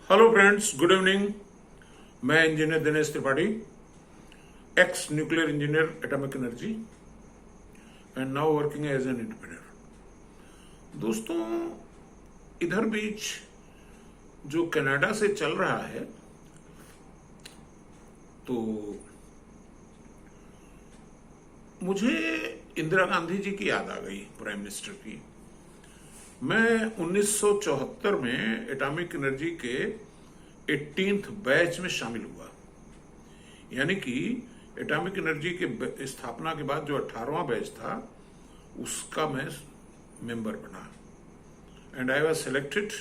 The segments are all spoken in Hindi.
Hello friends, good evening. मैं engineer Dinesh Tripathi, ex nuclear engineer atomic energy and now working as an entrepreneur. दोस्तों, इधर बीच जो कनाडा से चल रहा है, तो मुझे इंदिरा गांधी जी की याद आ गई, प्राइम मिनिस्टर की। मैं 1974 में एटॉमिक एनर्जी के 18th बैच में शामिल हुआ। यानी कि एटॉमिक एनर्जी के स्थापना के बाद जो 18वां बैच था, उसका मैं मेंबर बना and I was selected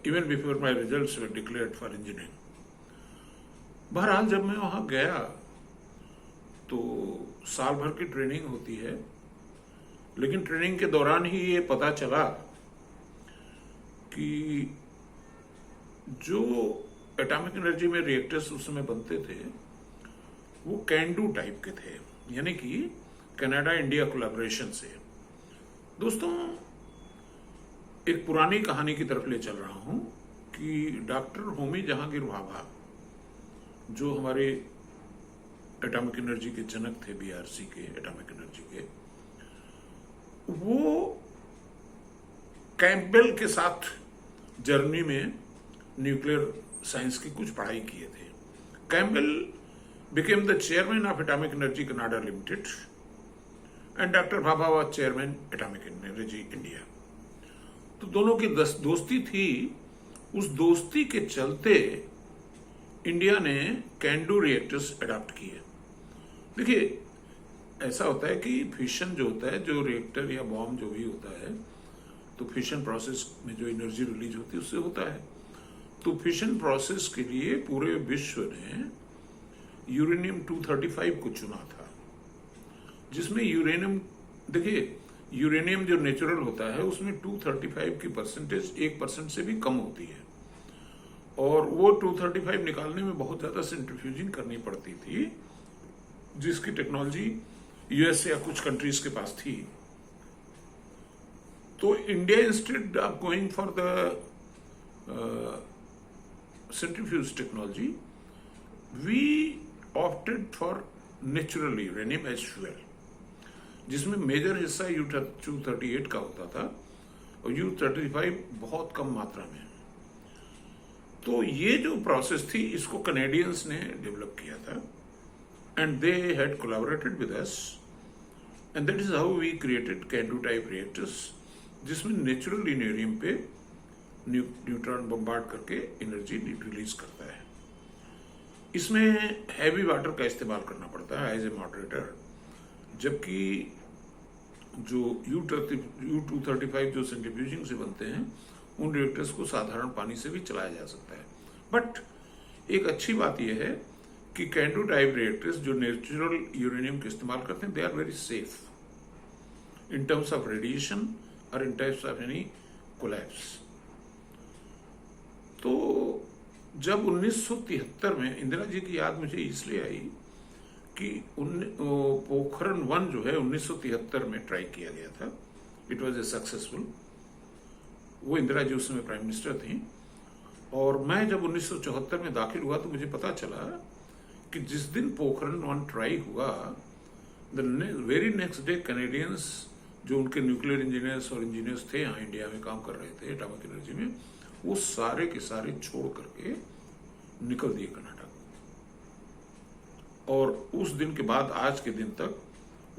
even before my results were declared for engineering. बहरहाल जब मैं वहां गया तो साल भर की ट्रेनिंग होती है, लेकिन ट्रेनिंग के दौरान ही ये पता चला कि जो एटॉमिक एनर्जी में रिएक्टर्स उस समय बनते थे वो कैन डू टाइप के थे, यानी कि कनाडा इंडिया कोलैबोरेशन से। दोस्तों, एक पुरानी कहानी की तरफ ले चल रहा हूं कि डॉक्टर होमी जहांगीर भाभा, जो हमारे एटॉमिक एनर्जी के जनक थे, बीआरसी के एटॉमिक एनर्जी के, वो कैंपबेल के साथ जर्मनी में न्यूक्लियर साइंस की कुछ पढ़ाई किए थे। Campbell became the chairman of atomic energy Canada limited and doctor Bhabha was chairman atomic energy India. तो दोनों की दोस्ती थी। उस दोस्ती के चलते इंडिया ने कैन डू रिएक्टर्स अडॉप्ट किए। देखिए, ऐसा होता है कि फिशन जो होता है, जो रिएक्टर या बॉम्ब जो भी होता है, तो फिशन प्रोसेस में जो एनर्जी रिलीज होती है उससे होता है। तो फिशन प्रोसेस के लिए पूरे विश्व ने यूरेनियम 235 को चुना था, जिसमें यूरेनियम, देखिए यूरेनियम जो नेचुरल होता है उसमें 235 की परसेंटेज 1% से भी कम होती है, और वो 235 निकालने में बहुत ज्यादा सेंट्रीफ्यूजिंग करनी पड़ती थी, जिसकी टेक्नोलॉजी यूएस या कुछ कंट्रीज के पास थी। तो India instead of going for the centrifuge technology, we opted for natural uranium as fuel, जिसमें मेजर हिस्सा U-238 का होता था और U-35 बहुत कम मात्रा में। तो ये जो प्रोसेस थी, इसको कनेडियंस ने डेवलप किया था and they had collaborated with us and that is how we created CANDU type reactors, जिसमें नेचुरल यूरेनियम पे न्यूट्रॉन बम्बार्ड करके एनर्जी रिलीज करता है। इसमें हैवी वाटर का इस्तेमाल करना पड़ता है एज ए मॉडरेटर, जबकि जो U-235 जो सेंट्रीफ्यूजिंग से बनते हैं, उन रिएक्टर्स को साधारण पानी से भी चलाया जा सकता है। बट एक अच्छी बात यह है कि कैन डू टाइप रिएक्टर्स जो नेचुरल यूरेनियम का इस्तेमाल करते हैं, they are very safe in terms of radiation और in terms of any collapse. तो जब 1973 में इंदिरा जी की याद मुझे इसलिए आई कि पोखरण 1 जो है 1973 में ट्राई किया गया था, इट वाज ए सक्सेसफुल। वो इंदिरा जी उस समय प्राइम मिनिस्टर थी, और मैं जब 1974 में दाखिल हुआ तो मुझे पता चला कि जिस दिन पोखरण 1 ट्राई हुआ, the very next day Canadians, जो उनके न्यूक्लियर इंजीनियर्स और इंजीनियर्स थे यहाँ इंडिया में काम कर रहे थे एटॉमिक एनर्जी में, वो सारे के सारे छोड़ करके निकल दिए कनाडा को, और उस दिन के बाद आज के दिन तक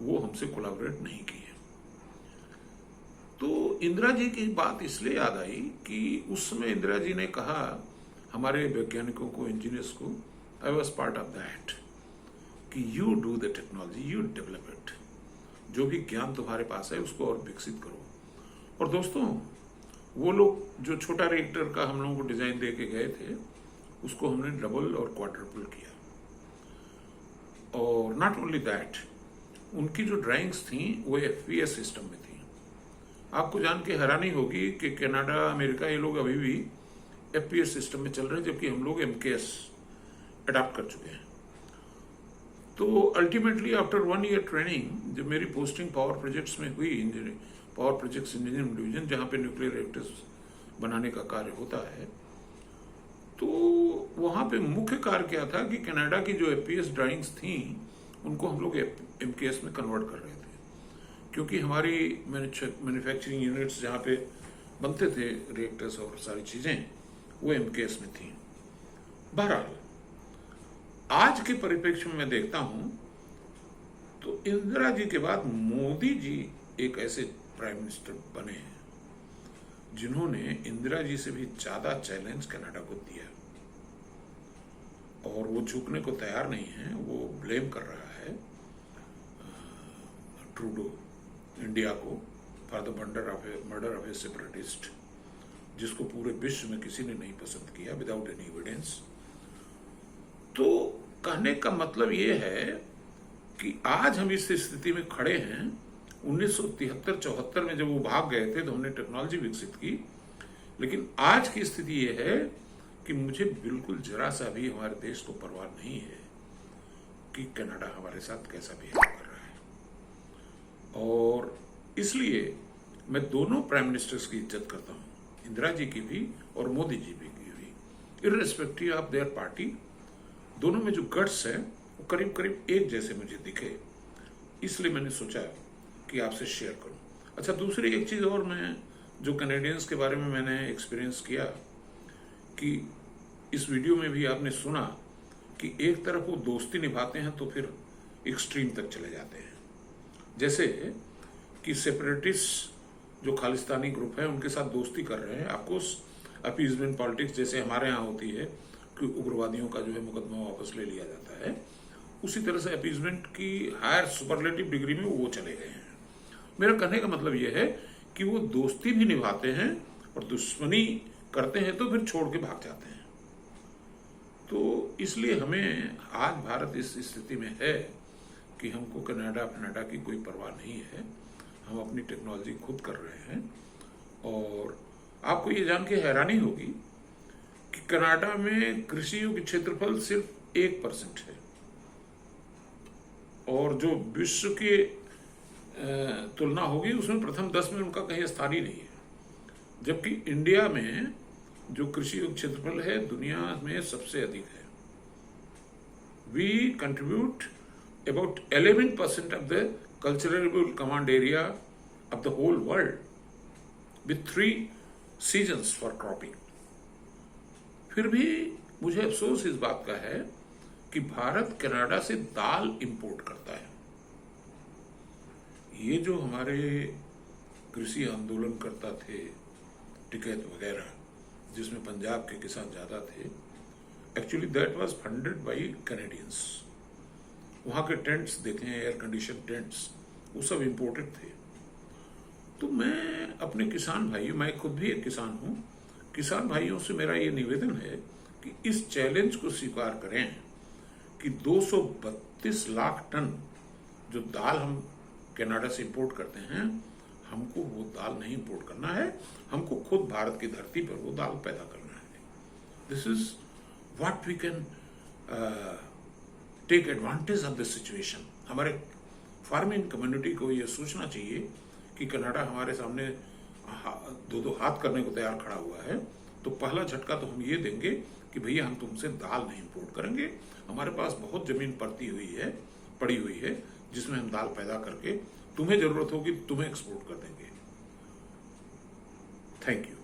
वो हमसे कोलैबोरेट नहीं किए। तो इंदिरा जी की बात इसलिए याद आई कि उस समय इंदिरा जी ने कहा हमारे वैज्ञानिकों को, इंजीनियर्स को, I was part of that, कि you do the technology, you develop it, जो भी ज्ञान तुम्हारे पास है उसको और विकसित करो। और दोस्तों, वो लोग जो छोटा रिएक्टर का हम लोगों को डिजाइन दे के गए थे, उसको हमने डबल और क्वाड्रपल किया। और नॉट ओनली दैट, उनकी जो ड्राइंग्स थी वो एफपीएस सिस्टम में थी। आपको जान के हैरानी होगी कि कनाडा, अमेरिका, ये लोग अभी भी एफपीएस सिस्टम में चल रहे हैं, जबकि हम लोग एमकेएस अडॉप्ट कर चुके हैं। तो अल्टीमेटली आफ्टर 1 ईयर ट्रेनिंग, जब मेरी पोस्टिंग पावर प्रोजेक्ट्स में हुई, पावर प्रोजेक्ट्स इंजीनियरिंग डिवीजन, जहां पे न्यूक्लियर रिएक्टर्स बनाने का कार्य होता है, तो वहाँ पे मुख्य कार्य क्या था कि कनाडा की जो एफपीएस ड्राइंग्स थी उनको हम लोग एमकेएस में कन्वर्ट कर रहे थे, क्योंकि हमारी मैन्युफैक्चरिंग यूनिट्स जहाँ पे बनते थे रिएक्टर्स और सारी चीज़ें वो एमकेएस में थी। बहरहाल आज के परिप्रेक्ष्य में मैं देखता हूँ तो इंदिरा जी के बाद मोदी जी एक ऐसे प्राइम मिनिस्टर बने हैं जिन्होंने इंदिरा जी से भी ज्यादा चैलेंज कनाडा को दिया और वो झुकने को तैयार नहीं है। वो ब्लेम कर रहा है ट्रूडो इंडिया को for the murder of A separatist, जिसको पूरे विश्व में किसी ने नहीं पसंद किया विदाउट एनी एविडेंस। तो कहने का मतलब ये है कि आज हम इस स्थिति में खड़े हैं। 1973-74 में जब वो भाग गए थे तो हमने टेक्नोलॉजी विकसित की, लेकिन आज की स्थिति ये है कि मुझे बिल्कुल जरा सा भी हमारे देश को परवाह नहीं है कि कनाडा हमारे साथ कैसा बिहेव कर रहा है। और इसलिए मैं दोनों प्राइम मिनिस्टर्स की इज्जत करता हूं, इंदिरा जी की भी और मोदी जी की भी, इर्रेस्पेक्टिव ऑफ देयर पार्टी। दोनों में जो गट्स है वो करीब करीब एक जैसे मुझे दिखे, इसलिए मैंने सोचा कि आपसे शेयर करूं। अच्छा, दूसरी एक चीज और, मैं जो कैनेडियंस के बारे में मैंने एक्सपीरियंस किया कि इस वीडियो में भी आपने सुना कि एक तरफ वो दोस्ती निभाते हैं तो फिर एक्सट्रीम तक चले जाते हैं। जैसे कि सेपरेटिस्ट जो खालिस्तानी ग्रुप है उनके साथ दोस्ती कर रहे हैं। आपको अपीजमेंट पॉलिटिक्स जैसे हमारे यहाँ होती है कि उग्रवादियों का जो है मुकदमा वापस ले लिया जाता है, उसी तरह से अपीजमेंट की हायर सुपरलेटिव डिग्री में वो चले गए हैं। मेरा कहने का मतलब ये है कि वो दोस्ती भी निभाते हैं और दुश्मनी करते हैं तो फिर छोड़ के भाग जाते हैं। तो इसलिए हमें आज भारत इस स्थिति में है कि हमको कनाडा की कोई परवाह नहीं है। हम अपनी टेक्नोलॉजी खुद कर रहे हैं। और आपको ये जान के हैरानी होगी कि कनाडा में कृषि योग्य क्षेत्रफल सिर्फ 1% है और जो विश्व की तुलना होगी उसमें प्रथम 10 में उनका कहीं स्थान ही नहीं है। जबकि इंडिया में जो कृषि योग्य क्षेत्रफल है दुनिया में सबसे अधिक है। We contribute about 11% of the cultivable command area of the whole world with 3 seasons for cropping. फिर भी मुझे अफसोस इस बात का है कि भारत कनाडा से दाल इंपोर्ट करता है। ये जो हमारे कृषि आंदोलन करता थे टिकैत वगैरह, जिसमें पंजाब के किसान ज्यादा थे, actually that was funded by Canadians. वहाँ के टेंट्स देखें, एयर कंडीशन टेंट्स, वो सब इंपोर्टेड थे। तो मैं अपने किसान भाइयों, मैं खुद भी एक किसान हूँ, किसान भाइयों से मेरा ये निवेदन है कि इस चैलेंज को स्वीकार करें कि 232 लाख टन जो दाल हम कनाडा से इंपोर्ट करते हैं, हमको वो दाल नहीं इंपोर्ट करना है, हमको खुद भारत की धरती पर वो दाल पैदा करना है। This is what we can take advantage of this situation. हमारे फार्मिंग कम्युनिटी को ये सोचना चाहिए कि कनाडा हमारे सामने दो हाथ करने को तैयार खड़ा हुआ है, तो पहला झटका तो हम ये देंगे कि भैया हम तुमसे दाल नहीं इंपोर्ट करेंगे, हमारे पास बहुत जमीन पड़ी हुई है जिसमें हम दाल पैदा करके तुम्हें जरूरत होगी तुम्हें एक्सपोर्ट कर देंगे। Thank you.